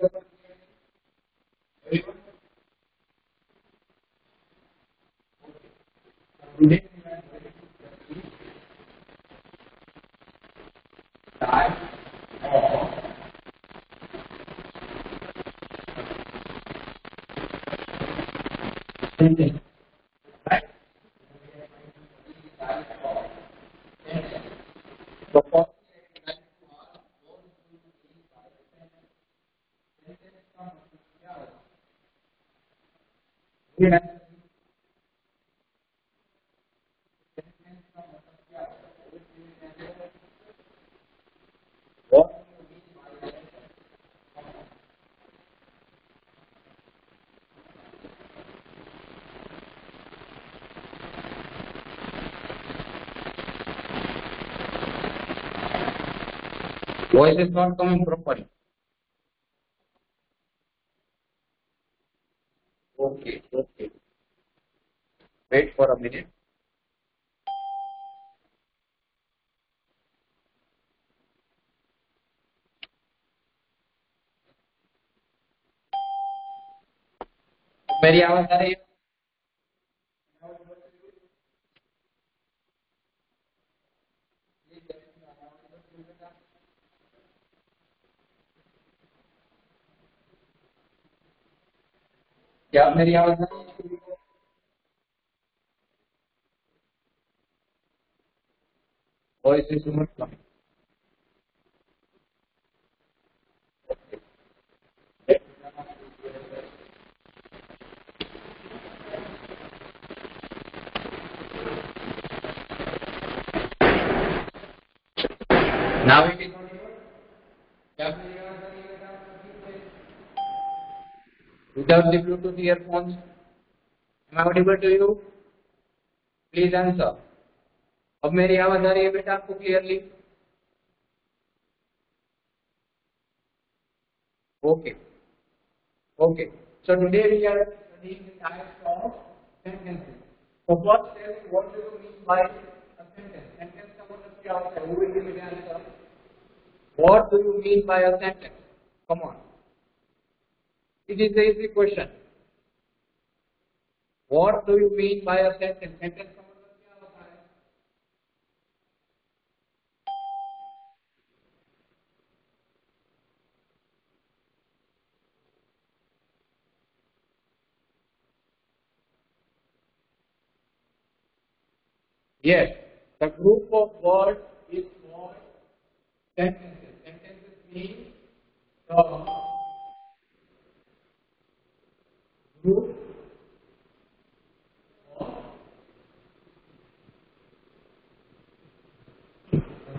Today type of sentence, right? So for what voice is not coming properly. Okay, okay. Wait for a minute. मेरी आवाज आ रही है? क्या मेरी आवाज आ रही है? Voice is not coming. Now it is audible. क्या मेरी आवाज आ रही है? Without the Bluetooth earphones, am I audible to you? Please answer. अब मेरी आवाज आ रही है बेटा आपको clearly? Okay. Okay. So today we are studying the types of sentences. So first tell me what do you mean by a sentence? Sentence का मतलब क्या होता है? Who will give me the answer? What do you mean by a sentence? Come on. It is an easy question. What do you mean by a sentence? Sentence का मतलब क्या होता है? Yes, the group of words is called sentences. Sentences mean the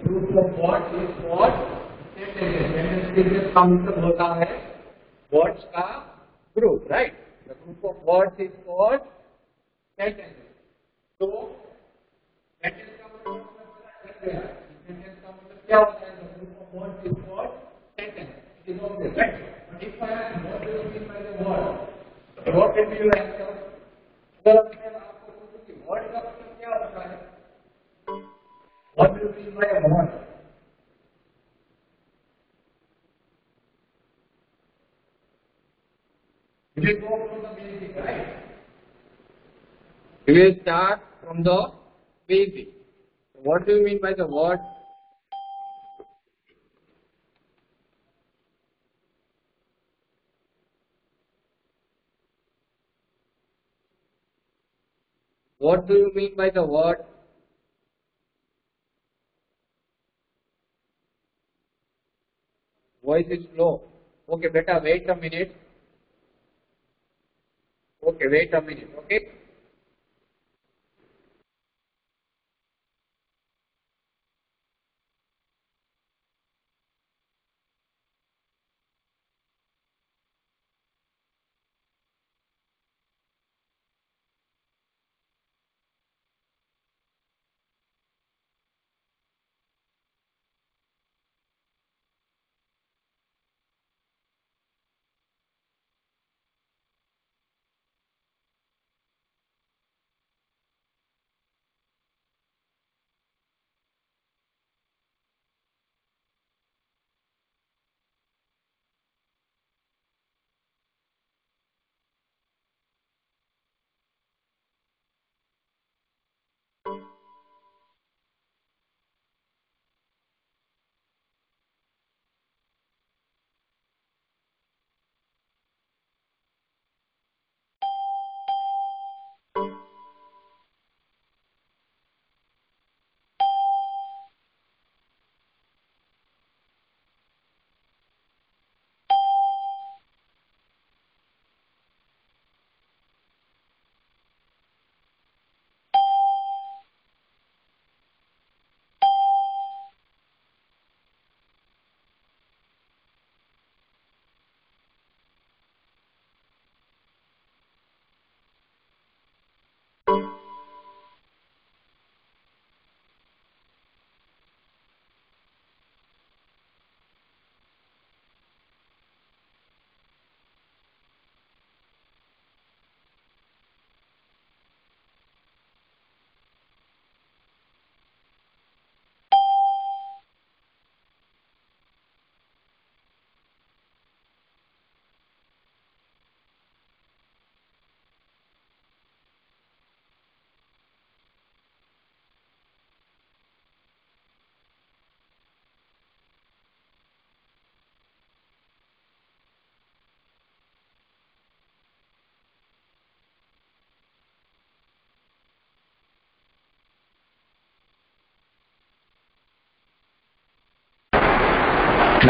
group of words is called sentences. Sentences का मतलब होता है words का group, right? The group of words is called sentences. So sentence का मतलब sentence का मतलब क्या होता है? The group of words is called sentence. It is obvious, right? But if I ask what do you mean by the word, what will be your answer? अगर मैं आपको पूछूं कि word का मतलब क्या होता है? What do you mean by a word? You will go from the basic, right? You will start from the basic. What do you mean by the word? What do you mean by the word? Voice is low. Okay, beta, wait a minute. Okay, wait a minute. Okay.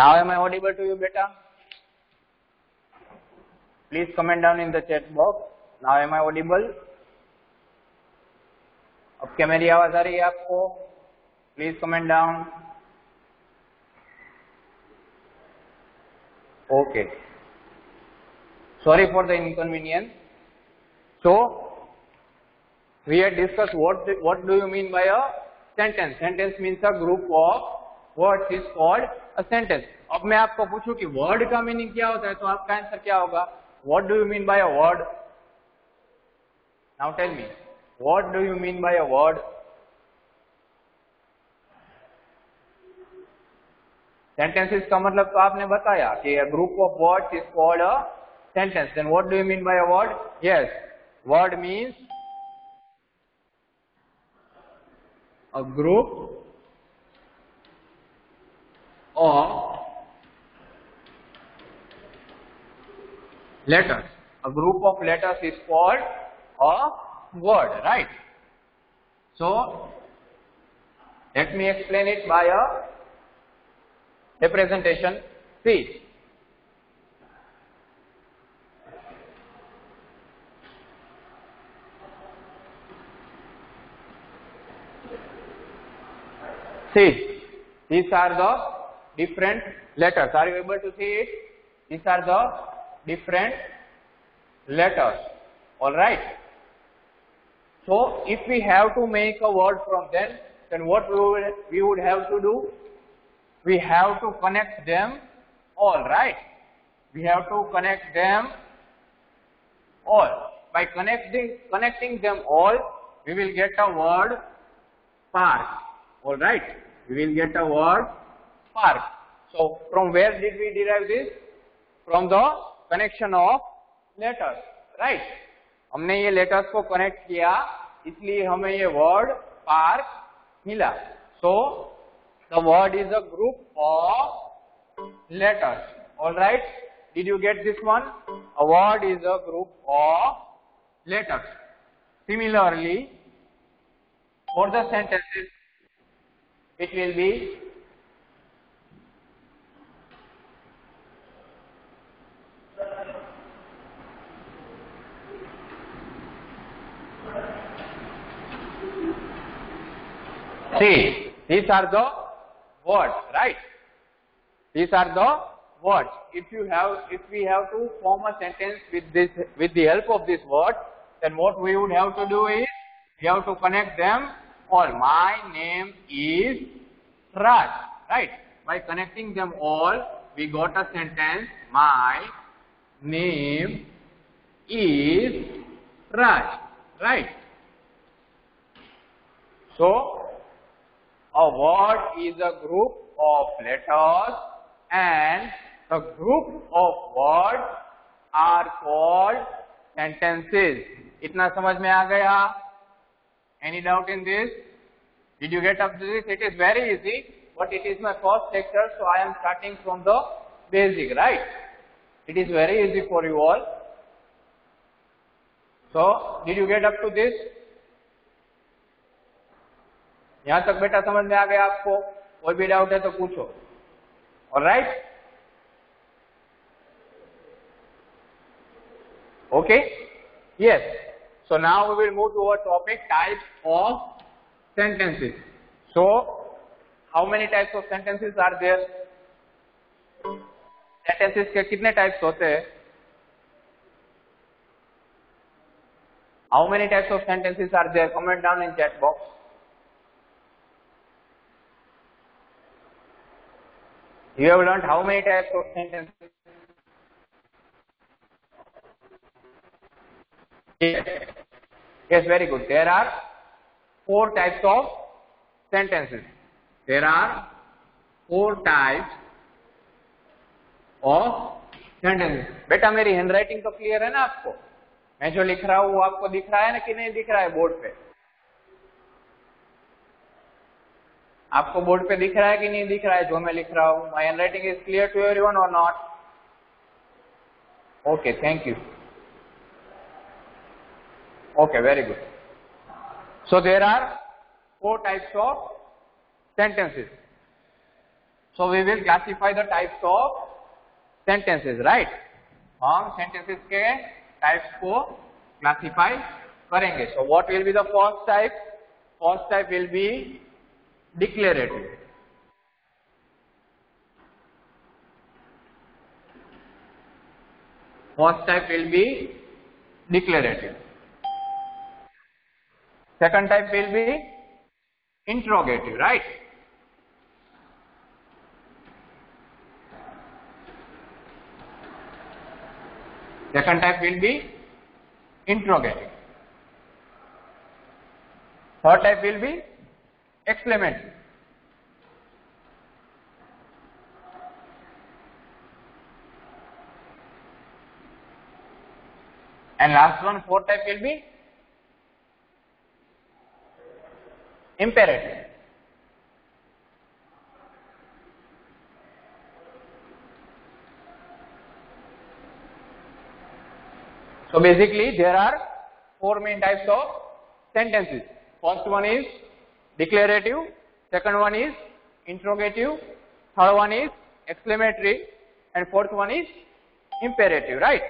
Now am I audible to you, beta? Please comment down in the chat box. Now am I audible? अब क्या मेरी आवाज आ रही है आपको? Please comment down. Okay. Sorry for the inconvenience. So we had discussed what do you mean by a sentence. Sentence means a group of words is called a sentence. अब मैं आपको पूछूं कि word का मीनिंग क्या होता है, तो आपका आंसर क्या होगा? What do you mean by a word? Now tell me, what do you mean by a word? Sentences का मतलब तो आपने बताया कि a group of words is called a sentence. Then what do you mean by a word? Yes, word means a group of letters. A group of letters is called a word, right? So let me explain it by a representation. See, these are the different letters. Are you able to see it? These are the different letters. All right. So if we have to make a word from them, then what we would have to do? We have to connect them all, right? We have to connect them all. By connecting them all, we will get a word park. All right. We will get a word park. So from where did we derive this? From the connection of letters, right? हमने ये letters को connect किया, इसलिए हमें ये word park मिला. So the word is a group of letters. All right? Did you get this one? A word is a group of letters. Similarly, for the sentences, it will be see, these are the words, right? These are the words. If we have to form a sentence with the help of this word, then what we would have to do is we have to connect them all. My name is Raj, right? By connecting them all, we got a sentence. My name is Raj, right? So a word is a group of letters and a group of words are called sentences. इतना समझ में आ गया? Any doubt in this? Did you get up to this? It is very easy, but it is my first lecture, so I am starting from the basic, right? It is very easy for you all. So, did you get up to this? यहाँ तक बेटा समझ में आ गया आपको? कोई भी doubt है तो पूछो. All right? Okay? Yes. So now we will move to our topic, types of sentences. So, how many types of sentences are there? Sentences के कितने types होते हैं? How many types of sentences are there? Comment down in chat box. You have learned how many types of sentences? Yes, very good. There are 4 types of sentences. There are 4 types of sentences. बेटा मेरी handwriting तो clear है ना आपको? मैं जो लिख रहा हूँ वो आपको दिख रहा है ना कि नहीं दिख रहा है बोर्ड पे? आपको बोर्ड पे दिख रहा है कि नहीं दिख रहा है जो मैं लिख रहा हूँ? My handwriting is clear to everyone or not? Okay, thank you. Okay, very good. So there are 4 types of sentences. So we will classify the types of sentences, right? हम sentences के types को classify करेंगे. So what will be the first type? First type will be declarative. First type will be declarative. Second type will be interrogative, right? Second type will be interrogative. Third type will be exclamatory. And last one, fourth type will be imperative. So basically there are four main types of sentences. First one is declarative, second one is interrogative, third one is exclamatory, and fourth one is imperative, right?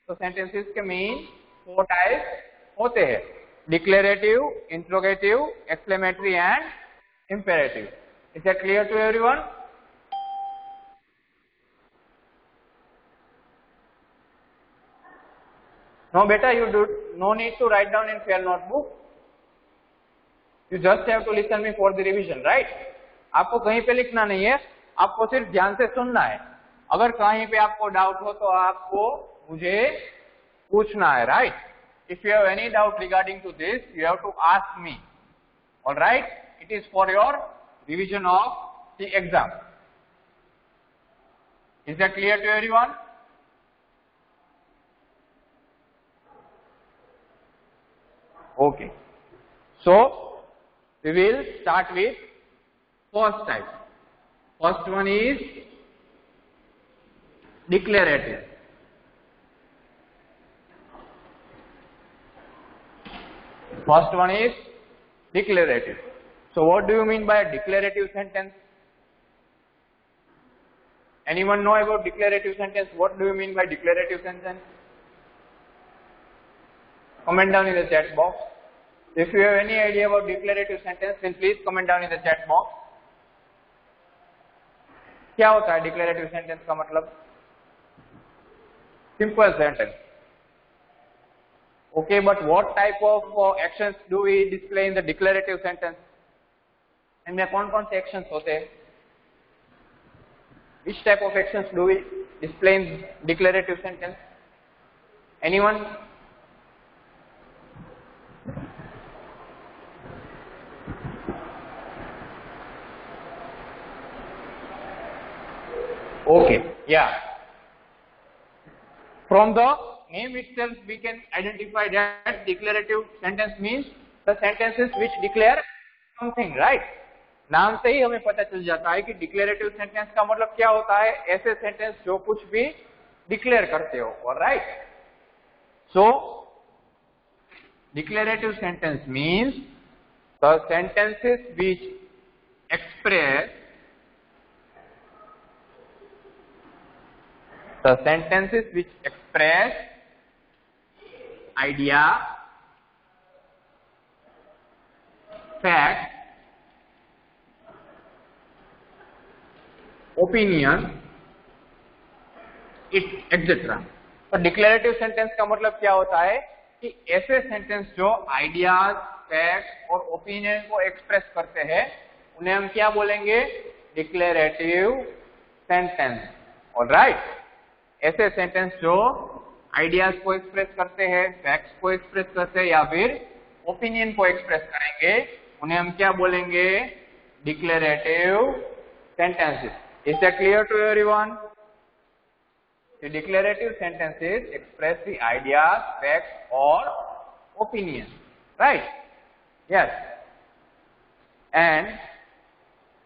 So sentences के main four types होते हैं: declarative, interrogative, exclamatory and imperative. Is that clear to everyone? No beta, you do no need to write down in fair notebook. You just have to listen me for the revision, right? आपको कहीं पे लिखना नहीं है, आपको सिर्फ ध्यान से सुनना है. अगर कहीं पे आपको डाउट हो तो आपको मुझे पूछना है, right? If you have any doubt regarding to this, you have to ask me. All right? It is for your revision of the exam. Is that clear to everyone? Okay. So we will start with first type. First one is declarative. First one is declarative. So what do you mean by a declarative sentence? Anyone know about declarative sentence? What do you mean by declarative sentence? Comment down in the chat box. If you have any idea about declarative sentence, then please comment down in the chat box. क्या होता है declarative sentence का मतलब? Simple sentence. Okay, but what type of actions do we display in the declarative sentence? इनमें कौन-कौन से actions होते हैं? Which type of actions do we display in declarative sentence? Anyone? Okay, yeah. From the name itself, we can identify that declarative sentence means the sentences which declare something, right? नाम से ही हमें पता चल जाता है कि declarative sentence का मतलब क्या होता है? ऐसे sentence जो कुछ भी declare करते हो, alright? So, declarative sentence means the sentences which express idea, fact, opinion, etc. तो डिक्लेरेटिव सेंटेंस का मतलब क्या होता है कि ऐसे सेंटेंस जो आइडियाज, फैक्ट और ओपिनियन को एक्सप्रेस करते हैं उन्हें हम क्या बोलेंगे? Declarative sentence. ऑलराइट? ऐसे सेंटेंस जो आइडियाज को एक्सप्रेस करते हैं, फैक्ट्स को एक्सप्रेस करते हैं या फिर ओपिनियन को एक्सप्रेस करेंगे उन्हें हम क्या बोलेंगे? Declarative sentences. Is that clear to everyone? The declarative sentences express the ideas, facts or opinion, right? Yes. And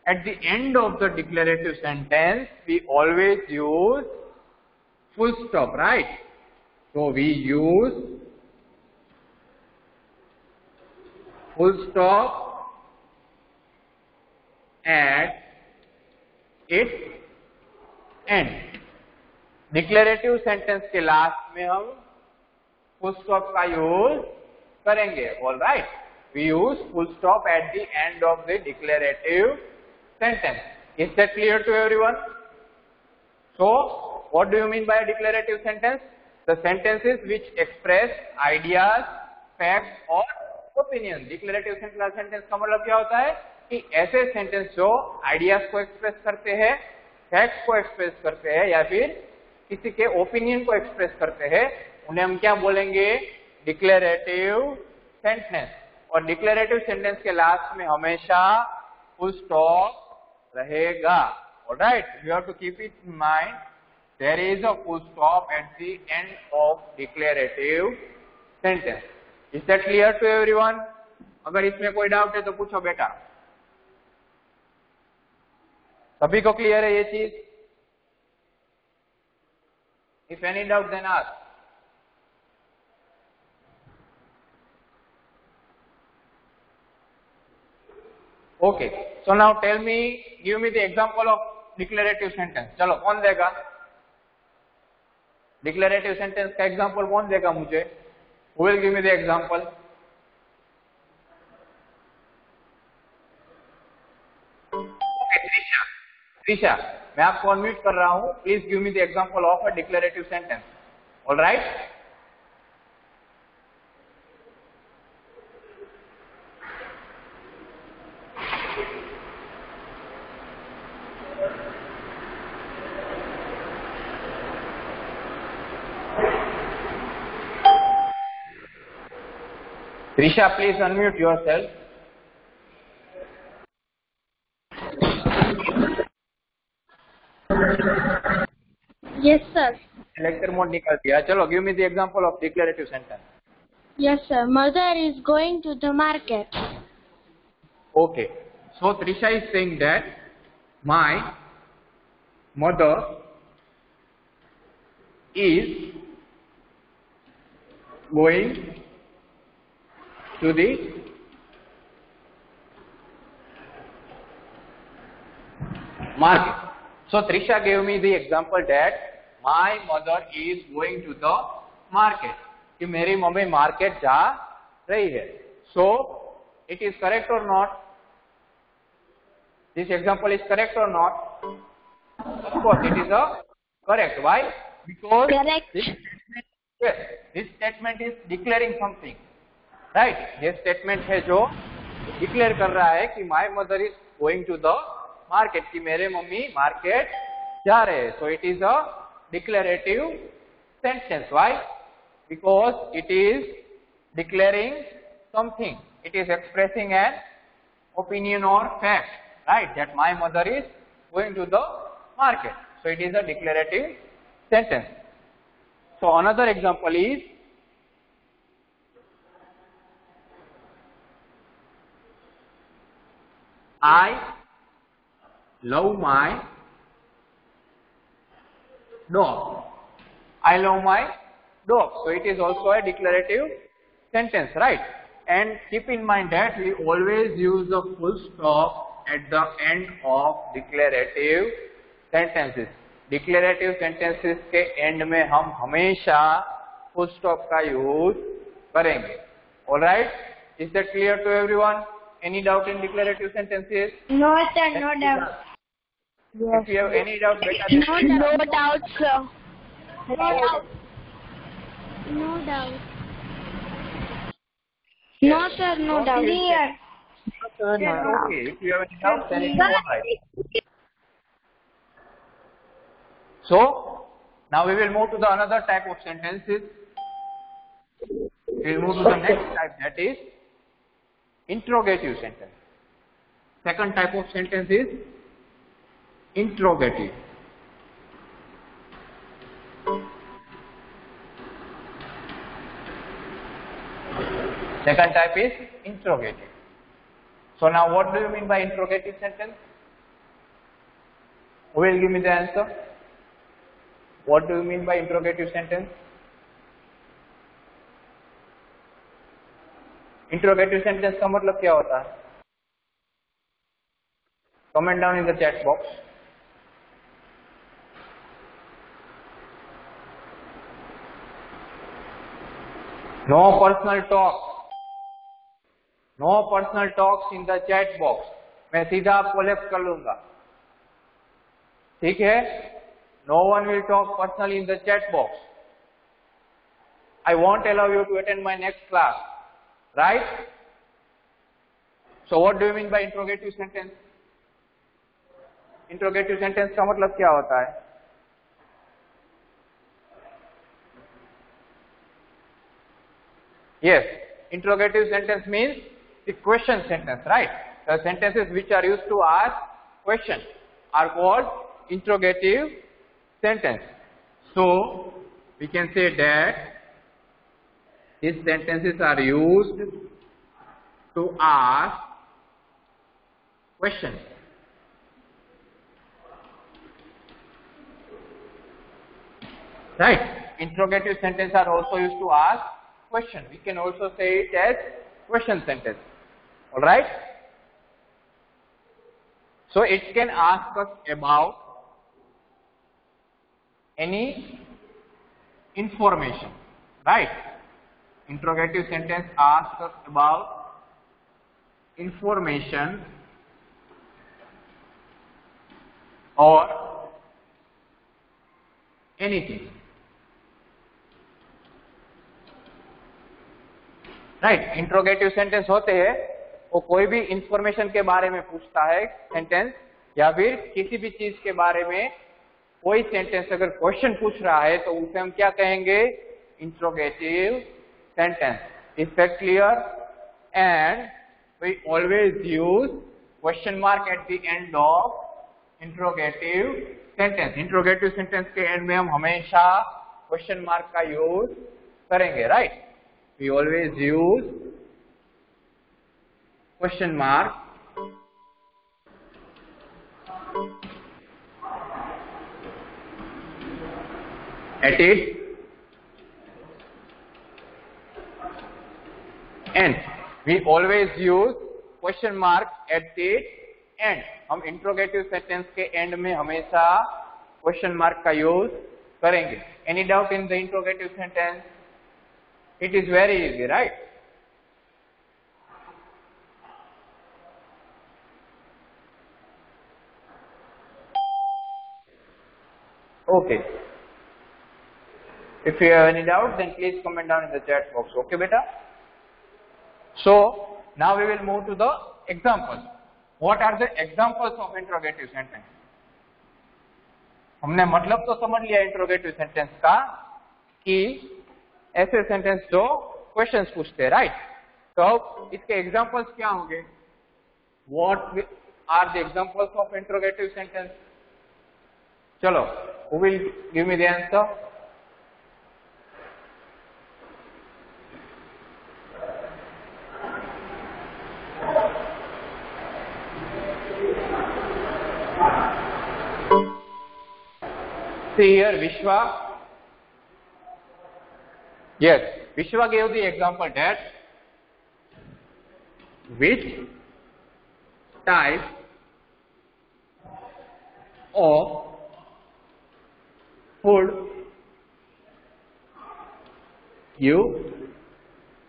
at the end of the declarative sentence, we always use full stop, right? So we use full stop at it end. Declarative sentence के last में हम full stop का use करेंगे। All right, we use full stop at the end of the declarative sentence. Is that clear to everyone? So, what do you mean by a declarative sentence? The sentences which express ideas, facts or opinions. Declarative sentence का मतलब क्या होता है कि ऐसे sentence जो ideas को express करते हैं, फैक्ट्स को एक्सप्रेस करते हैं या फिर किसी के ओपिनियन को एक्सप्रेस करते हैं, उन्हें हम क्या बोलेंगे? Declarative sentence. और डिक्लेरेटिव सेंटेंस के लास्ट में हमेशा फुल स्टॉप रहेगा। Alright, you have to keep it in mind. There is a full stop at the end of declarative sentence. Is that clear to everyone? अगर इसमें कोई doubt है तो पूछो बेटा। सभी को क्लियर है ये चीज? If any doubt then ask. Okay, so now tell me, give me the example of declarative sentence. चलो कौन देगा? Declarative sentence का example कौन देगा मुझे? Who will give me the example? Okay, Trisha, मैं आपको अनम्यूट कर रहा हूँ. Please give me the example of a declarative sentence. All right? Trisha, please unmute yourself. Yes, sir. Lecture mode निकाल दिया. चलो, give me the example of declarative sentence. Yes, sir. Mother is going to the market. Okay. So Trisha is saying that my mother is going to the market. So Trisha gave me the example that my mother is going to the market. कि मेरी mummy market जा रही है. So it is correct or not? This example is correct or not? Of course, it is a correct. Why? Because Correct. this statement is declaring something. Right? ये statement है जो declare कर रहा है कि my mother is going to the market, कि मेरे mummy market जा रहे हैं. So it is a declarative sentence. Why? Because it is declaring something. It is expressing an opinion or fact. Right? That my mother is going to the market. So it is a declarative sentence. So another example is I love my dog. I love my dog. So it is also a declarative sentence, right? And keep in mind that we always use the full stop at the end of declarative sentences. Declarative sentences के end में हम हमेशा full stop का use करेंगे. All right? Is that clear to everyone? Any doubt in declarative sentences? No, sir. No doubt. If you have any doubt, No doubt, sir. No doubt. No doubt. No, sir. No doubt. Clear. Okay, if you have any doubt, then it's all right. So, now we will move to the another type of sentences. We will move to the next type, that is interrogative sentence. Second type of sentence is interrogative. Second type is interrogative. So now what do you mean by interrogative sentence? Who will give me the answer? What do you mean by interrogative sentence? Interrogative sentence का मतलब क्या होता है? Comment down in the chat box. No personal talk, no personal talks in the chat box. मैं सीधा collapse कर लूंगा, ठीक है। No one will talk personally in the chat box. I won't allow you to attend my next class, right? So what do you mean by interrogative sentence? Interrogative sentence का मतलब क्या होता है? Yes, interrogative sentence means the question sentence, right? The sentences which are used to ask question are called interrogative sentence. So we can say that these sentences are used to ask questions. Right? Interrogative sentences are also used to ask question. We can also say it as question sentence. All right? So it can ask us about any information. Right? Interrogative sentence asks us about information or anything. Right, interrogative sentence होते हैं वो कोई भी information के बारे में पूछता है सेंटेंस, या फिर किसी भी चीज के बारे में कोई सेंटेंस अगर क्वेश्चन पूछ रहा है तो उसे हम क्या कहेंगे? Interrogative sentence. Is that clear? And we always use question mark at the end of interrogative sentence. Interrogative sentence के एंड में हम हमेशा क्वेश्चन मार्क का यूज करेंगे. Right, we always use question mark at its end. We always use question mark at its end. हम interrogative sentence के end में हमेशा question mark का use करेंगे. Any doubt in the interrogative sentence? It is very easy, right? Okay. If you have any doubt, then please comment down in the chat box. Okay, beta? So, now we will move to the examples. What are the examples of interrogative sentence? हमने मतलब तो समझ लिया interrogative sentence का कि ऐसे sentence जो questions पूछते हैं. राइट, तो इसके एग्जांपल्स क्या होंगे? What are the examples of interrogative sentence? चलो, who will give me the answer? See here, Vishwa. Yes, Vishwa gave the example that which type of food you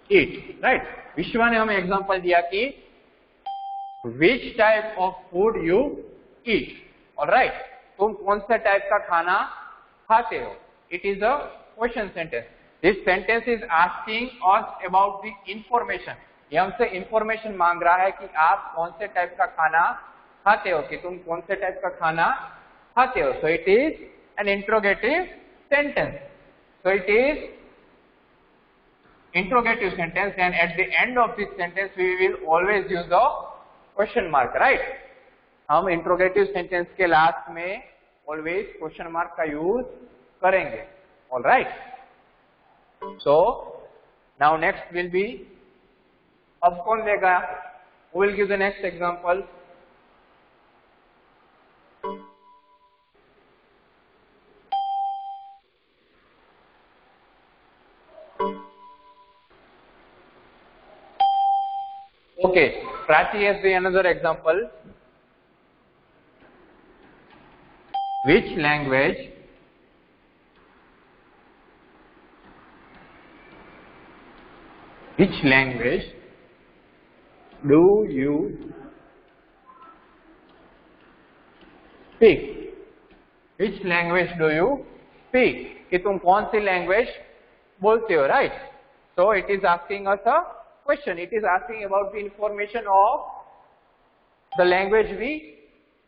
eat. Right? Vishwa ने हमें example दिया कि which type of food you eat. All right? तुम कौन सा type का खाना खाते हो? It is a question sentence. This sentence is asking us about the information. ये हमसे इंफॉर्मेशन मांग रहा है कि आप कौन से टाइप का खाना खाते हो, कि तुम कौन से टाइप का खाना खाते हो. So it is an interrogative sentence. So it is interrogative sentence, and at the end of this sentence we will always use a question mark. Right? हम interrogative sentence के लास्ट में always question mark का use करेंगे. All right? So now next will be, अब कौन देगा? Who will give the next example? Okay, Prachi has the another example. Which language Which language do you speak? Which language do you speak? कि तुम कौन सी language बोलते हो, right? So it is asking us a question. It is asking about the information of the language we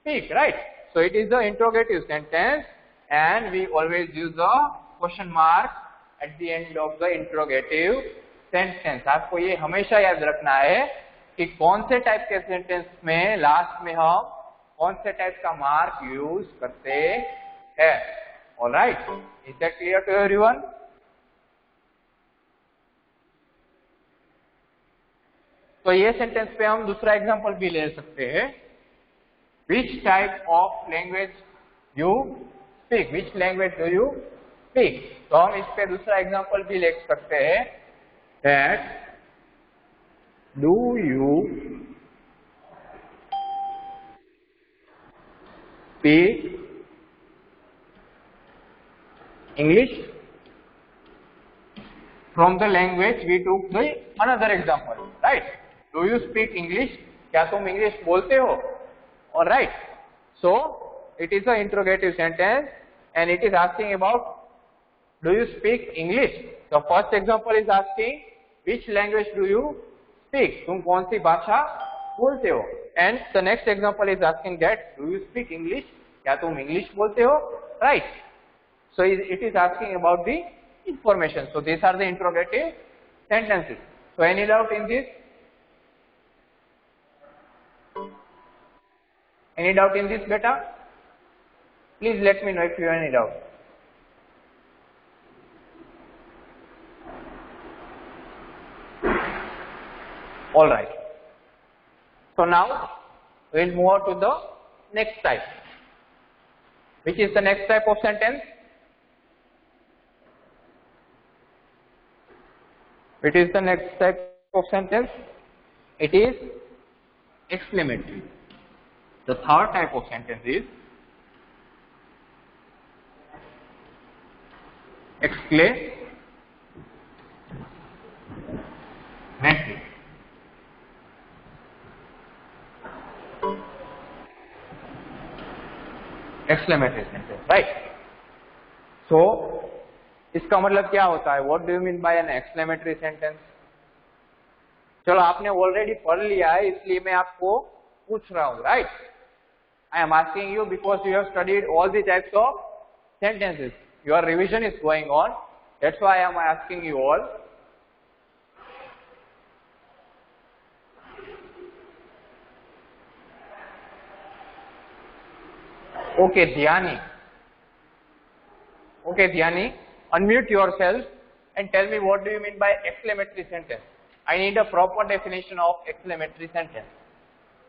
speak, right? So it is the interrogative sentence, and we always use the question mark at the end of the interrogative sentence. आपको ये हमेशा याद रखना है कि कौन से type के सेंटेंस में लास्ट में हम कौन से टाइप का मार्क यूज करते हैं. All right? Is that clear to everyone? तो ये सेंटेंस पे हम दूसरा एग्जांपल भी ले सकते हैं. Which type of language you speak? Which language do you speak? तो हम इस पे दूसरा एग्जांपल भी ले सकते हैं. That do you speak English? From the language we took the another example, right? Do you speak English? क्या तुम इंग्लिश बोलते हो? All right. So it is an interrogative sentence, and it is asking about do you speak English? The first example is asking which language do you speak? तुम कौन सी भाषा बोलते हो? And the next example is asking that do you speak English? क्या तुम English बोलते हो? Right. So it is asking about the information. So these are the interrogative sentences. So any doubt in this? Any doubt in this, beta? Please let me know if you have any doubt. All right. So now we will move on to the next type. Which is the next type of sentence? It is the next type of sentence. It is exclamatory. The third type of sentence is exclamatory. Exclamatory sentence, right? So इसका मतलब क्या होता है? What do you mean by an exclamatory sentence? चलो आपने already पढ़ लिया है, इसलिए मैं आपको पूछ रहा हूँ, right? I am asking you because you have studied all the types of sentences. Your revision is going on. That's why I am asking you all. Okay, Dhyani. Okay, Dhyani, unmute yourself and tell me what do you mean by exclamatory sentence. I need a proper definition of exclamatory sentence.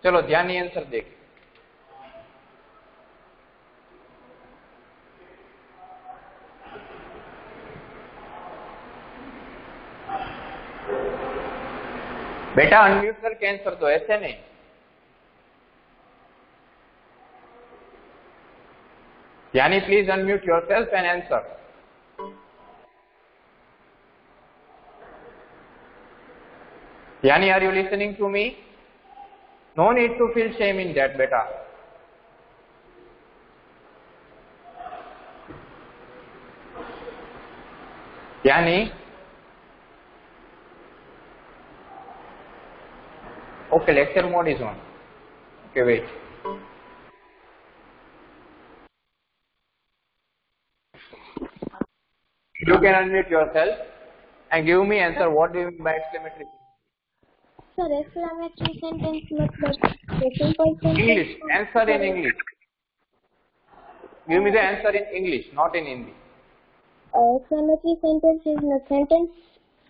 चलो ध्यानी answer देख. बेटा unmute करके answer दो, ऐसे नहीं. Dhyani please unmute yourself and answer. Dhyani, are you listening to me? No need to feel shame in that, beta. Dhyani, okay, lecture mode is on. Okay, wait. You can unmute yourself and give me answer. What do you mean by exclamatory? Sir, exclamatory sentence मतलब simple sentence. English. Answer in English. Give me the answer in English, not in Hindi. Exclamatory sentence is a sentence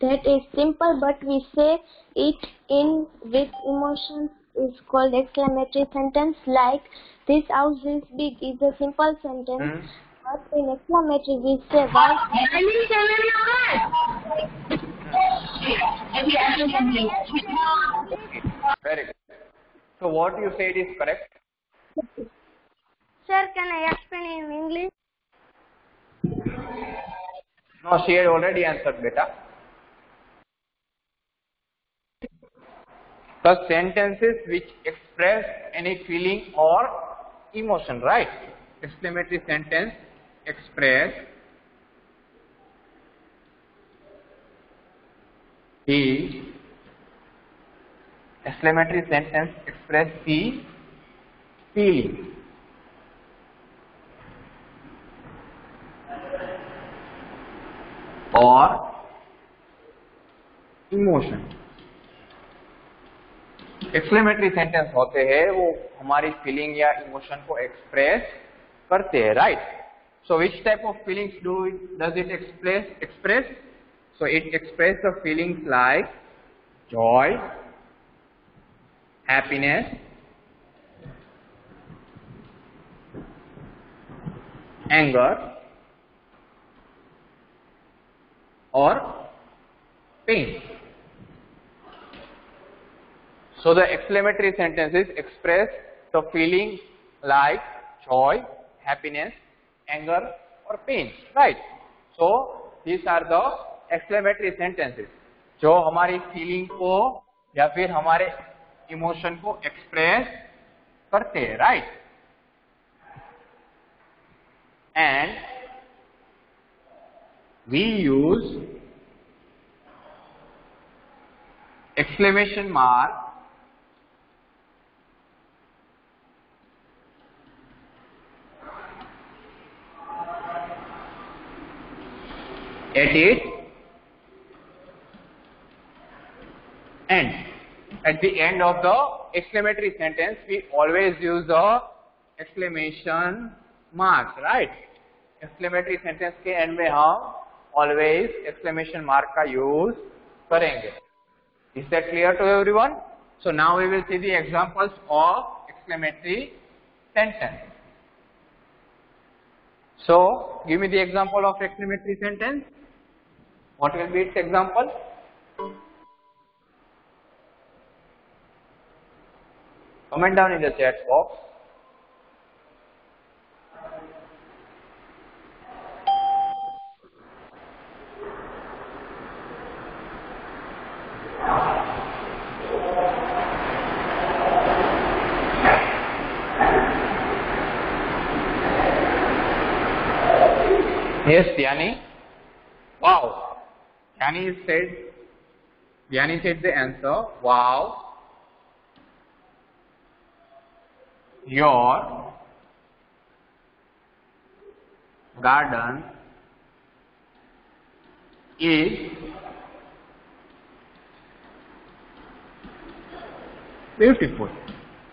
that is simple but we say it in with emotions is called exclamatory sentence. Like this house is big is a simple sentence. But in exclamatory we say why. Very good. So what you said is correct. Sir, can I explain in English? No, she had already answered, beta. the sentences which express any feeling or emotion, right? Exclamatory sentence express the exclamatory sentence express the feeling or emotion. Exclamatory sentence होते हैं वो हमारी feeling या emotion को express करते हैं, right? So which type of feelings does it express? So it express the feelings like Joy, happiness, anger or pain. So the exclamatory sentences express the feeling like joy, happiness, anger or pain, right? So these are the exclamatory sentences जो हमारी feeling को या फिर हमारे emotion को express करते हैं, right? And we use exclamation mark at its end. At the end of the exclamatory sentence, we always use the exclamation marks, right? Exclamatory sentence के end में हम always exclamation mark का use करेंगे. Is that clear to everyone? So now we will see the examples of exclamatory sentence. So give me the example of exclamatory sentence. What will be its example? Comment down in the chat box. Yes, Dhyani. Wow. Dhyani said the answer. Wow. Your garden is beautiful.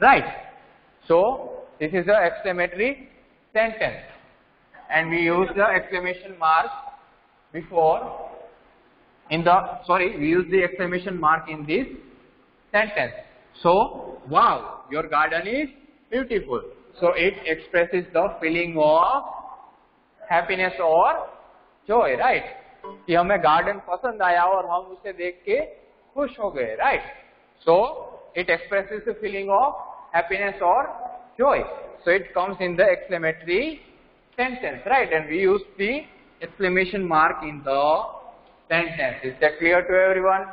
Right. So this is the exclamatory sentence. And we use the exclamation mark before we use the exclamation mark in this sentence. So, wow, your garden is beautiful. So it expresses the feeling of happiness or joy, right? कि हमें garden पसंद आया और हम उसे देख के खुश हो गए, right? So it expresses the feeling of happiness or joy. So it comes in the exclamatory sentence, right? And we use the exclamation mark in the sentence. Is that clear to everyone?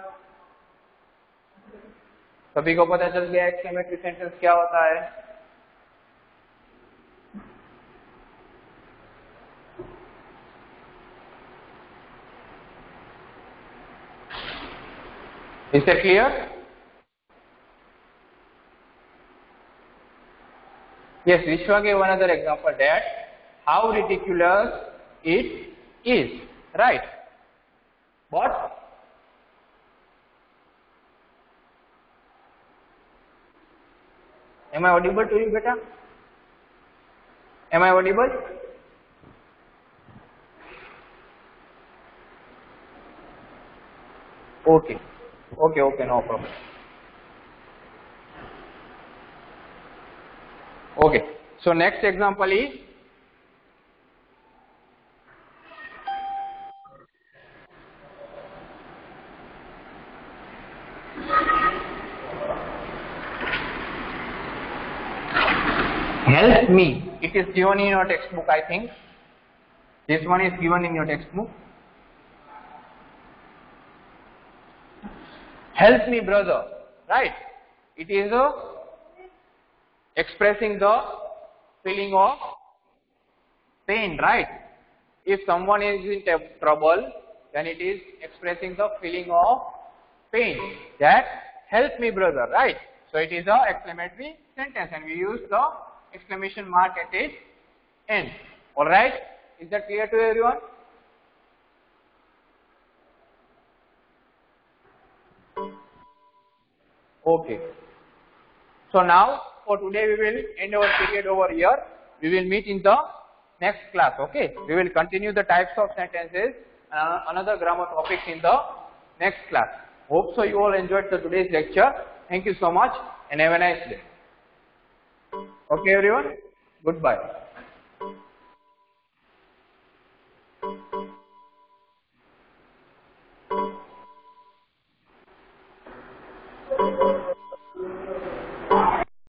सभी को पता चल गया exclamatory sentence क्या होता है? Is that clear? Yes, Vishwa gave another example that how ridiculous it is, right? What? Am I audible to you, beta? Am I audible? Okay, no problem. Okay, so next example is help me. It is given in your textbook, I think. This one is given in your textbook. Help me, brother. Right? it is expressing the feeling of pain, right? If someone is in trouble, then it is expressing the feeling of pain, that help me brother, right? So it is a exclamatory sentence and we use the exclamation mark at its end. Alright, is that clear to everyone? Okay. So now for today we will end our period over here. We will meet in the next class. Okay. We will continue the types of sentences and another grammar topics in the next class. Hope so you all enjoyed the today's lecture. Thank you so much and have a nice day. Okay everyone. Goodbye.